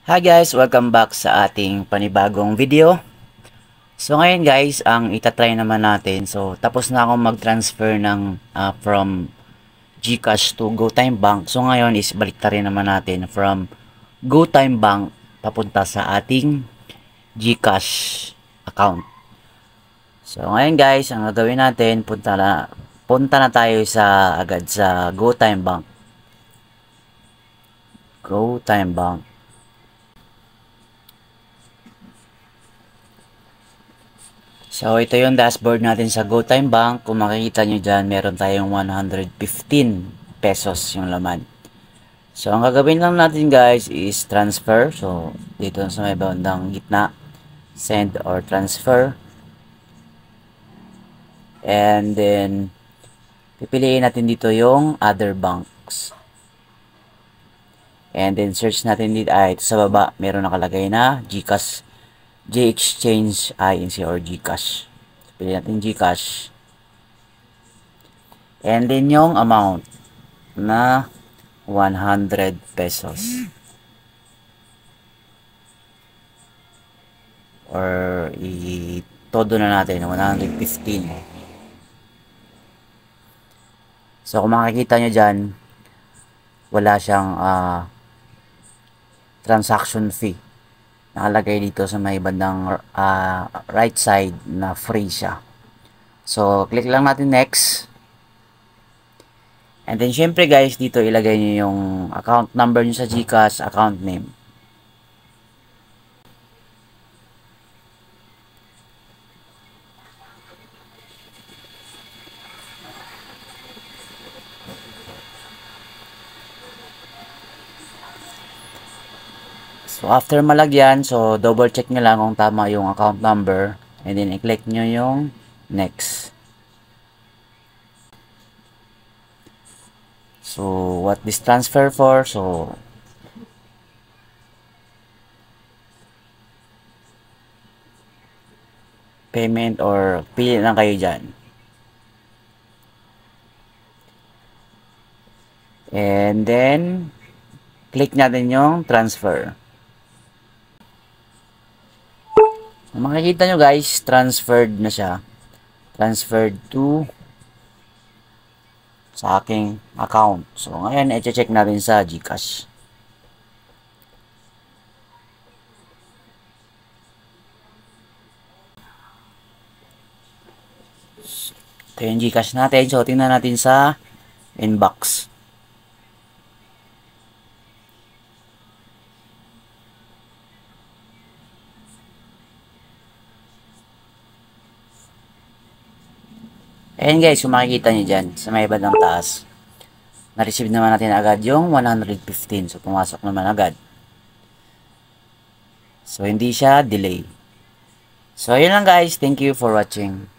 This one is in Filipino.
Hi guys! Welcome back sa ating panibagong video. So ngayon guys, ang itatry naman natin. So tapos na akong mag-transfer ng from GCash to GoTime Bank. So ngayon is baliktarin naman natin from GoTime Bank papunta sa ating GCash account. So ngayon guys, ang gagawin natin, punta na tayo agad sa GoTime Bank. GoTime Bank. So, ito yung dashboard natin sa GoTime Bank. Kung makikita nyo dyan, meron tayong 115 pesos yung laman. So, ang gagawin lang natin guys is transfer. So, dito sa may bandang gitna, send or transfer. And then, pipiliin natin dito yung other banks. And then, search natin dito, ito sa baba, meron nakalagay na GCash, J-Exchange INC or GCash. Pili natin GCash. And then yung amount na 100 pesos. Or todo na natin 115. So kung makikita nyo dyan, wala siyang transaction fee. Nakalagay dito sa may bandang right side na free siya. So, click lang natin next. And then, syempre guys, dito ilagay nyo yung account number nyo sa GCash, account name. So, after malagyan, so double check nyo lang kung tama yung account number. And then, i-click nyo yung next. So, what this transfer for? So, payment or pili lang kayo dyan. And then, click natin yung transfer. Makikita nyo guys, transferred na siya. Transferred to sa aking account. So, ngayon, i-check natin sa GCash. Ito yung GCash natin. So, tingnan natin sa inbox. Ayan guys, kung makikita nyo dyan, sa may bandang taas, na-receive naman natin agad yung 115. So, pumasok naman agad. So, hindi siya delay. So, ayun lang guys. Thank you for watching.